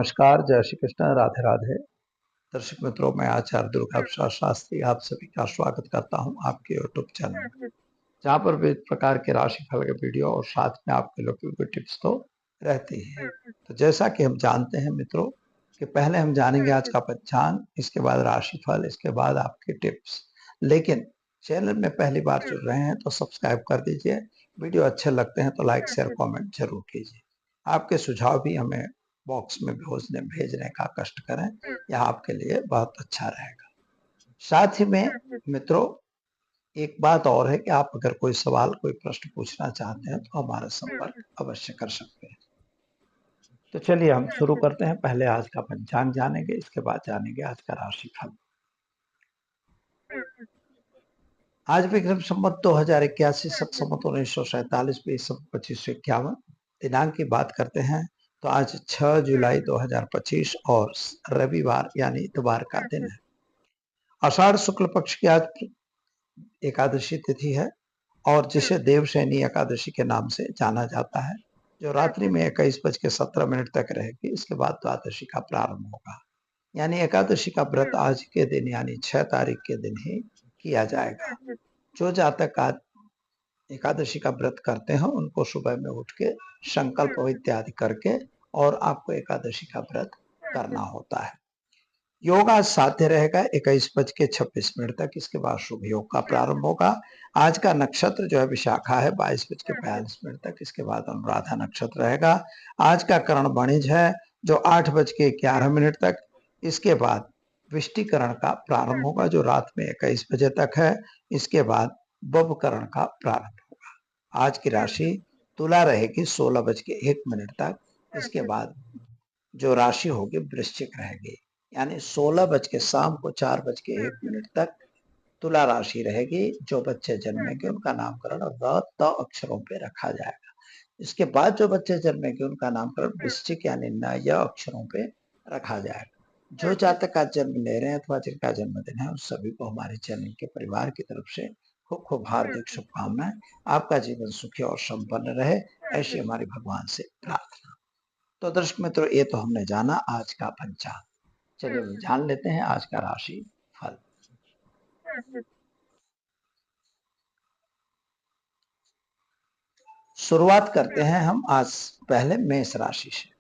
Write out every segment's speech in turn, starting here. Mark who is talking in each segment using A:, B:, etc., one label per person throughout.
A: नमस्कार, जय श्री कृष्ण, राधे राधे। दर्शक मित्रों, मैं आचार्य दुर्गा प्रसाद शास्त्री आप सभी का स्वागत करता हूं आपके यूट्यूब चैनल में, जहां पर विविध प्रकार के राशिफल के वीडियो और साथ में आपके लोगों की टिप्स तो रहती है। तो जैसा कि हम जानते हैं मित्रों कि पहले हम जानेंगे आज का पंचांग, इसके बाद राशिफल, इसके बाद आपके टिप्स। लेकिन चैनल में पहली बार जुड़ रहे हैं तो सब्सक्राइब कर दीजिए। वीडियो अच्छे लगते हैं तो लाइक शेयर कमेंट जरूर कीजिए। आपके सुझाव भी हमें बॉक्स में भेजने का कष्ट करें, यह आपके लिए बहुत अच्छा रहेगा। साथ ही में मित्रों एक बात और है कि आप अगर कोई सवाल कोई प्रश्न पूछना चाहते हैं तो हमारा संपर्क अवश्य कर सकते हैं। तो चलिए हम शुरू करते हैं। पहले आज का पंचांग जानेंगे, इसके बाद जानेंगे आज का राशिफल। आज विक्रम संवत 2081 सत संवत 1947 2551 दिनांक की बात करते हैं तो आज 6 जुलाई 2025 और रविवार यानी इतवार का दिन है। आषाढ़ शुक्ल पक्ष की आज एकादशी तिथि है और जिसे देवशयनी एकादशी के नाम से जाना जाता है, जो रात्रि में 21:17 तक रहेगी। इसके बाद द्वादशी का प्रारंभ होगा, यानी एकादशी का व्रत आज के दिन यानी 6 तारीख के दिन ही किया जाएगा। जो जातक आज एकादशी का व्रत करते हैं उनको सुबह में उठ के संकल्प इत्यादि करके और आपको एकादशी का व्रत करना होता है। योग आज साध्य रहेगा 21:26 तक। इसके बाद शुभ योग का प्रारंभ होगा। आज का नक्षत्र जो है विशाखा है 22:42 तक। इसके बाद अनुराधा नक्षत्र रहेगा। आज का करण वणिज है जो 8:11 तक। इसके बाद विष्टिकरण का प्रारंभ होगा जो रात में 21 बजे तक है। इसके बाद बवकरण का प्रारंभ होगा। आज की राशि तुला रहेगी 16:01 तक। इसके बाद जो राशि होगी वृश्चिक रहेगी, यानी 16 बज के शाम को 4:01 तक तुला राशि रहेगी। जो बच्चे जन्मेंगे उनका नामकरण र त अक्षरों पे रखा जाएगा। इसके बाद जो बच्चे जन्मेंगे उनका नामकरण वृश्चिक यानी न य अक्षरों पे रखा जाएगा। जो जातक आज जन्म ले रहे हैं अथवा जिनका जन्मदिन है उन सभी को हमारे चैनल के परिवार की तरफ से खूब खूब हार्दिक शुभकामनाएं। आपका जीवन सुखी और संपन्न रहे, ऐसी हमारी भगवान से प्रार्थना। तो दर्शक मित्रों, ये तो हमने जाना आज का पंचांग। चलिए जान लेते हैं आज का राशि फल। शुरुआत करते हैं हम आज पहले मेष राशि से।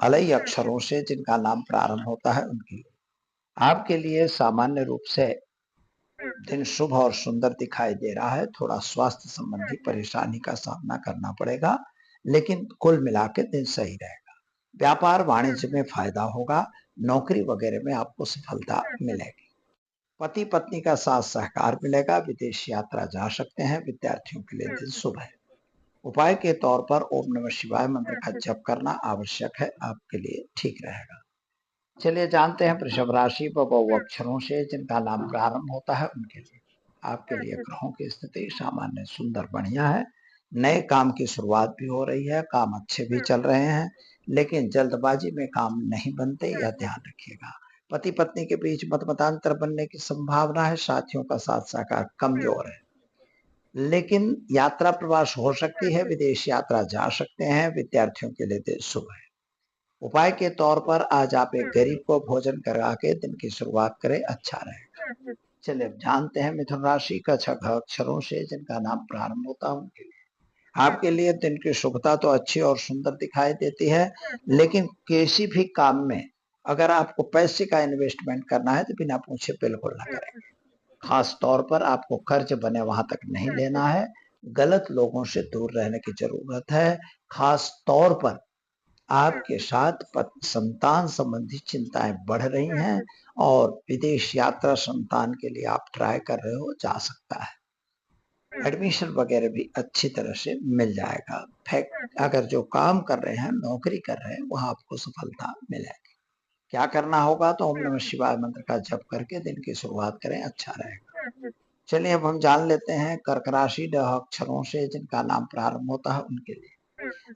A: अलई अक्षरों से जिनका नाम प्रारंभ होता है उनके लिए आपके लिए सामान्य रूप से दिन शुभ और सुंदर दिखाई दे रहा है। थोड़ा स्वास्थ्य संबंधी परेशानी का सामना करना पड़ेगा, लेकिन कुल मिला के दिन सही रहेगा। व्यापार वाणिज्य में फायदा होगा। नौकरी वगैरह में आपको सफलता मिलेगी। पति पत्नी का साथ सहकार मिलेगा। विदेश यात्रा जा सकते हैं। विद्यार्थियों के लिए दिन शुभ है। उपाय के तौर पर ओम नमः शिवाय मंत्र का जप करना आवश्यक है, आपके लिए ठीक रहेगा। चलिए जानते हैं वृषभ राशि व अक्षरों से जिनका नाम प्रारंभ होता है उनके लिए आपके लिए ग्रहों की स्थिति सामान्य सुंदर बढ़िया है। नए काम की शुरुआत भी हो रही है। काम अच्छे भी चल रहे हैं, लेकिन जल्दबाजी में काम नहीं बनते, यह ध्यान रखिएगा। पति पत्नी के बीच मतमतांतर बनने की संभावना है। साथियों का साथ सहकार कमजोर है, लेकिन यात्रा प्रवास हो सकती है। विदेश यात्रा जा सकते हैं। विद्यार्थियों के लिए दिन शुभ है। उपाय के तौर पर आज आप एक गरीब को भोजन करा के दिन की शुरुआत करें, अच्छा रहेगा। चलिए अब जानते हैं मिथुन राशि का अक्षरों से जिनका नाम प्रारंभ होता है उनके लिए आपके लिए दिन की शुभता तो अच्छी और सुंदर दिखाई देती है, लेकिन किसी भी काम में अगर आपको पैसे का इन्वेस्टमेंट करना है तो बिना पूछे बिल्कुल ना करें। खास तौर पर आपको कर्ज बने वहां तक नहीं लेना है। गलत लोगों से दूर रहने की जरूरत है। खास तौर पर आपके साथ संतान संबंधी चिंताएं बढ़ रही हैं और विदेश यात्रा संतान के लिए आप ट्राई कर रहे हो, जा सकता है। एडमिशन वगैरह भी अच्छी तरह से मिल जाएगा। अगर जो काम कर रहे हैं, नौकरी कर रहे हैं, वहां आपको सफलता मिलेगी। क्या करना होगा तो ओम नमः शिवाय मंत्र का जप करके दिन की शुरुआत करें, अच्छा रहेगा। चलिए अब हम जान लेते हैं कर्क राशि अक्षरों से जिनका नाम प्रारंभ होता है उनके लिए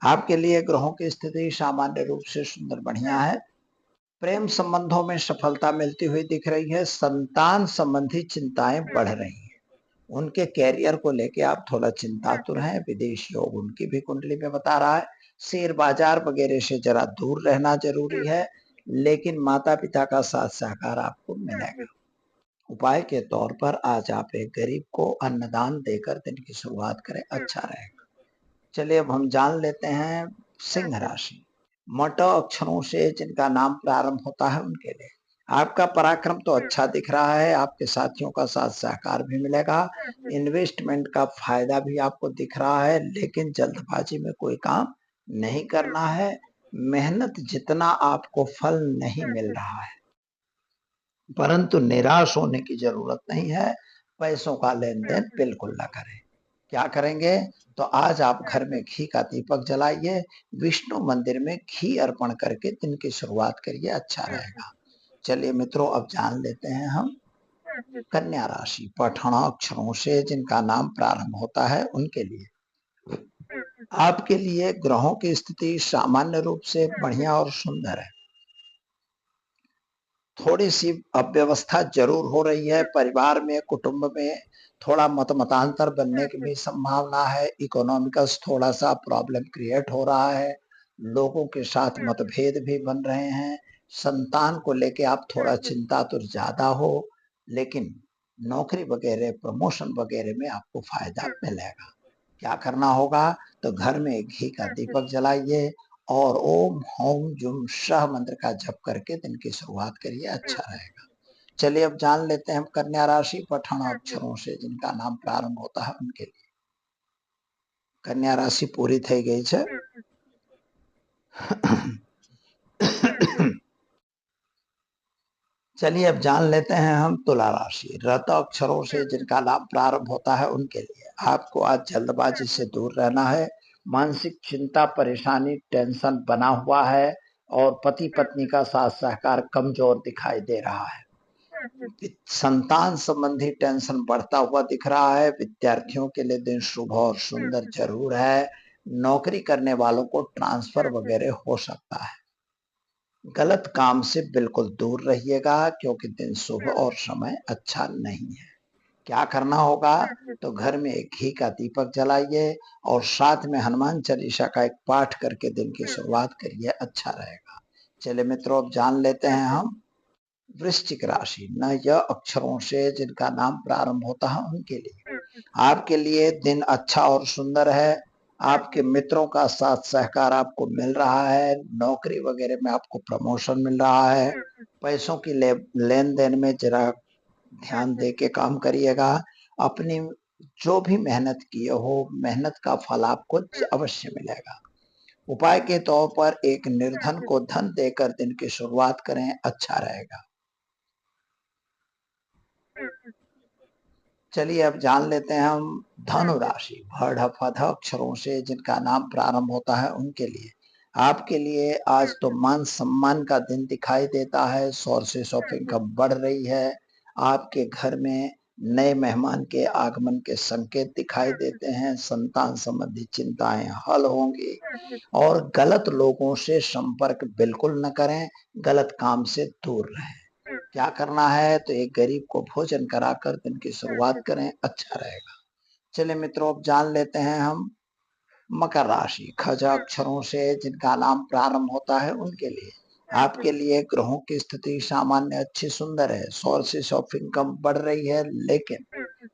A: आपके लिए ग्रहों की स्थिति सामान्य रूप से सुंदर बढ़िया है। प्रेम संबंधों में सफलता मिलती हुई दिख रही है। संतान संबंधी चिंताएं बढ़ रही हैं। उनके कैरियर को लेके आप थोड़ा चिंतातुर हैं। विदेश योग उनकी भी कुंडली में बता रहा है। शेयर बाजार वगैरह से जरा दूर रहना जरूरी है। लेकिन माता पिता का साथ सहकार आपको मिलेगा। उपाय के तौर पर आज आप एक गरीब को अन्नदान देकर दिन की शुरुआत करें, अच्छा रहेगा। चलिए अब हम जान लेते हैं सिंह राशि। मट अक्षरों से जिनका नाम प्रारंभ होता है उनके लिए आपका पराक्रम तो अच्छा दिख रहा है, आपके साथियों का साथ सहकार भी मिलेगा, इन्वेस्टमेंट का फायदा भी आपको दिख रहा है, लेकिन जल्दबाजी में कोई काम नहीं करना है। मेहनत जितना आपको फल नहीं मिल रहा है, परंतु निराश होने की जरूरत नहीं है। पैसों का लेन देन बिल्कुल ना करें। क्या करेंगे? तो आज आप घर में घी का दीपक जलाइए, विष्णु मंदिर में घी अर्पण करके दिन की शुरुआत करिए, अच्छा रहेगा। चलिए मित्रों, अब जान लेते हैं हम कन्या राशि। पठण अक्षरों से जिनका नाम प्रारंभ होता है उनके लिए आपके लिए ग्रहों की स्थिति सामान्य रूप से बढ़िया और सुंदर है। थोड़ी सी अव्यवस्था जरूर हो रही है, परिवार में कुटुंब में थोड़ा मतांतर बनने की भी संभावना है। इकोनॉमिकल थोड़ा सा प्रॉब्लम क्रिएट हो रहा है, लोगों के साथ मतभेद भी बन रहे हैं। संतान को लेके आप थोड़ा चिंतातुर ज्यादा हो, लेकिन नौकरी वगैरह प्रमोशन वगैरह में आपको फायदा मिलेगा। क्या करना होगा? तो घर में घी का दीपक जलाइए और ओम होम जुम शाह मंत्र का जप करके दिन की शुरुआत करिए, अच्छा रहेगा। चलिए अब जान लेते हैं हम कन्या राशि। पठण अक्षरों से जिनका नाम प्रारंभ होता है उनके लिए कन्या राशि पूरी થઈ ગઈ છે। चलिए अब जान लेते हैं हम तुला राशि। रत अक्षरों से जिनका नाम प्रारंभ होता है उनके लिए आपको आज जल्दबाजी से दूर रहना है। मानसिक चिंता, परेशानी, टेंशन बना हुआ है और पति पत्नी का साथ सहकार कमजोर दिखाई दे रहा है। संतान संबंधी टेंशन बढ़ता हुआ दिख रहा है। विद्यार्थियों के लिए दिन शुभ और सुंदर जरूर है। नौकरी करने वालों को ट्रांसफर वगैरह हो सकता है। गलत काम से बिल्कुल दूर रहिएगा क्योंकि दिन शुभ और समय अच्छा नहीं है। क्या करना होगा? तो घर में एक घी का दीपक जलाइए और साथ में हनुमान चालीसा का एक पाठ करके दिन की शुरुआत करिए, अच्छा रहेगा। चलिए मित्रों, अब जान लेते हैं हम वृश्चिक राशि। न यह अक्षरों से जिनका नाम प्रारंभ होता है उनके लिए आपके लिए दिन अच्छा और सुंदर है। आपके मित्रों का साथ सहकार आपको मिल रहा है। नौकरी वगैरह में आपको प्रमोशन मिल रहा है। पैसों की लेन देन में जरा ध्यान दे के काम करिएगा। अपनी जो भी मेहनत किए हो, मेहनत का फल आपको अवश्य मिलेगा। उपाय के तौर पर एक निर्धन को धन देकर दिन की शुरुआत करें, अच्छा रहेगा। चलिए अब जान लेते हैं हम धनु राशि। भड़ फध अक्षरों से जिनका नाम प्रारंभ होता है उनके लिए आपके लिए आज तो मान सम्मान का दिन दिखाई देता है। सोर्सेस ऑफ इनकम बढ़ रही है। आपके घर में नए मेहमान के आगमन के संकेत दिखाई देते हैं। संतान संबंधी चिंताएं हल होंगी और गलत लोगों से संपर्क बिल्कुल न करें, गलत काम से दूर रहें। क्या करना है? तो एक गरीब को भोजन कराकर दिन की शुरुआत करें, अच्छा रहेगा। चलिए मित्रों, अब जान लेते हैं हम मकर राशि। खज अक्षरों से जिनका नाम प्रारंभ होता है उनके लिए आपके लिए ग्रहों की स्थिति सामान्य अच्छी सुंदर है। सोर्सेस ऑफ इनकम बढ़ रही है, लेकिन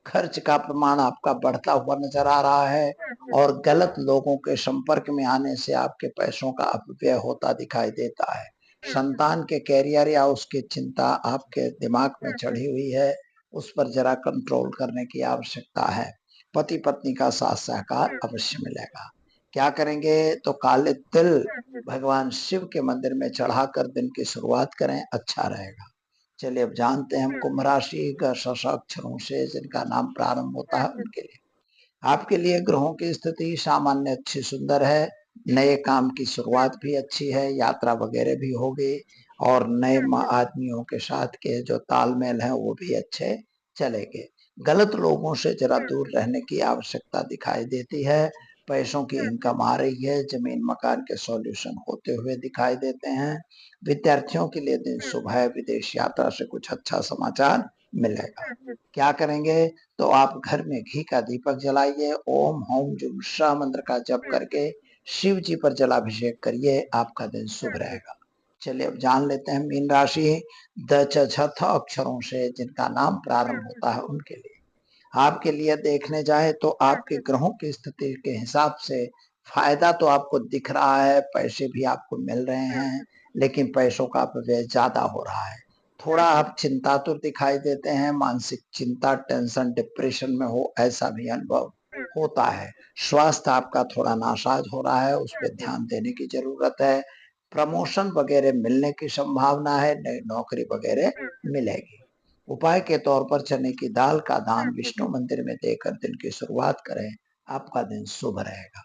A: खर्च का प्रमाण आपका बढ़ता हुआ नजर आ रहा है और गलत लोगों के संपर्क में आने से आपके पैसों का अपव्यय होता दिखाई देता है। संतान के कैरियर या उसकी चिंता आपके दिमाग में चढ़ी हुई है, उस पर जरा कंट्रोल करने की आवश्यकता है। पति पत्नी का साथ सहकार अवश्य मिलेगा। क्या करेंगे? तो काले तिल भगवान शिव के मंदिर में चढ़ाकर दिन की शुरुआत करें, अच्छा रहेगा। चलिए अब जानते हैं हम कुंभ राशि का अक्षरों से जिनका नाम प्रारंभ होता है उनके लिए आपके लिए ग्रहों की स्थिति सामान्य अच्छी सुंदर है। नए काम की शुरुआत भी अच्छी है, यात्रा वगैरह भी होगी और नए आदमियों के साथ के जो तालमेल है वो भी अच्छे चलेंगे। गलत लोगों से जरा दूर रहने की आवश्यकता दिखाई देती है। पैसों की इनकम आ रही है, जमीन मकान के सॉल्यूशन होते हुए दिखाई देते हैं। विद्यार्थियों के लिए दिन शुभ है, विदेश यात्रा से कुछ अच्छा समाचार मिलेगा। क्या करेंगे? तो आप घर में घी का दीपक जलाइए, ओम होम जुम शाह मंत्र का जप करके शिव जी पर जलाभिषेक करिए, आपका दिन शुभ रहेगा। चलिए अब जान लेते हैं मीन राशि द च छ थ अक्षरों से जिनका नाम प्रारंभ होता है उनके लिए। आपके लिए देखने जाए तो आपके ग्रहों की स्थिति के हिसाब से फायदा तो आपको दिख रहा है, पैसे भी आपको मिल रहे हैं, लेकिन पैसों का व्यय ज्यादा हो रहा है। थोड़ा आप चिंतातुर दिखाई देते हैं, मानसिक चिंता, टेंशन, डिप्रेशन में हो ऐसा भी अनुभव होता है। स्वास्थ्य आपका थोड़ा नासाज हो रहा है, उस पर ध्यान देने की जरूरत है। प्रमोशन वगैरह मिलने की संभावना है, नई नौकरी वगैरह मिलेगी। उपाय के तौर पर चने की दाल का दान विष्णु मंदिर में देकर दिन की शुरुआत करें, आपका दिन शुभ रहेगा।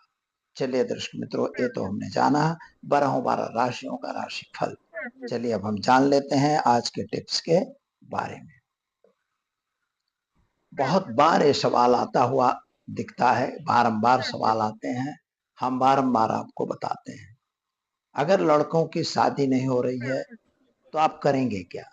A: चलिए दर्शक मित्रों, ये तो हमने जाना 12 राशियों का राशिफल। चलिए अब हम जान लेते हैं आज के टिप्स के बारे में। बहुत बार ये सवाल आता हुआ दिखता है, बारंबार सवाल आते हैं, हम बारंबार आपको बताते हैं। अगर लड़कों की शादी नहीं हो रही है तो आप करेंगे क्या?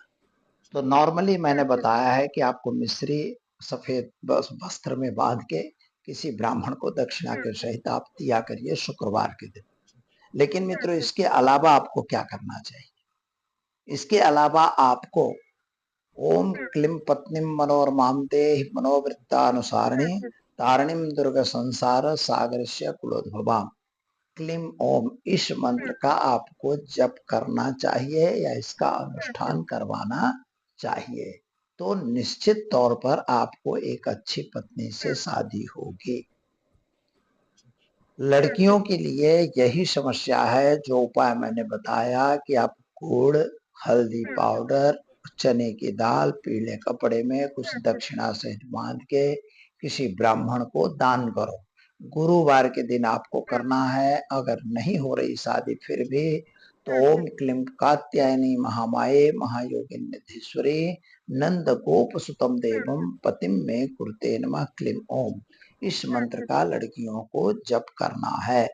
A: तो नॉर्मली मैंने बताया है कि आपको मिश्री सफेद वस्त्र में बांध के किसी ब्राह्मण को दक्षिणा के सहित आप दिया करिए शुक्रवार के दिन। लेकिन मित्रों, इसके अलावा आपको क्या करना चाहिए? इसके अलावा आपको ओम क्लीम पत्नीम मनोरमां देहि मनोवृत्तानुसारिणी तारिणीम दुर्ग संसार सागरस्य कुलोद्भवाम, क्लीम ओम, इस मंत्र का आपको जप करना चाहिए या इसका अनुष्ठान करवाना चाहिए, तो निश्चित तौर पर आपको एक अच्छी पत्नी से शादी होगी। लड़कियों के लिए यही समस्या है, जो उपाय मैंने बताया कि आप गुड़, हल्दी पाउडर, चने की दाल पीले कपड़े में कुछ दक्षिणा सहित बांध के किसी ब्राह्मण को दान करो। गुरुवार के दिन आपको करना है। अगर नहीं हो रही शादी फिर भी, तो ओम क्लीम कात्यायनी महामाये महायोगिनीश्वरी नंद गोप सुतम देवम पतिम में कुरुते नमः क्लीम ओम, इस मंत्र का लड़कियों को जप करना है,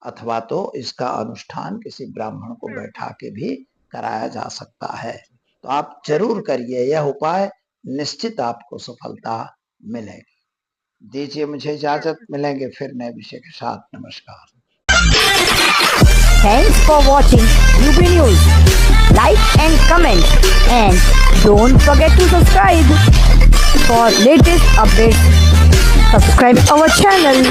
A: अथवा तो इसका अनुष्ठान किसी ब्राह्मण को बैठा के भी कराया जा सकता है। तो आप जरूर करिए यह उपाय, निश्चित आपको सफलता मिलेगी। दीजिए मुझे इजाजत, मिलेंगे फिर नए विषय के साथ। नमस्कार।
B: Thanks for watching UB News. Like and comment, and don't forget to subscribe for latest updates. Subscribe our channel.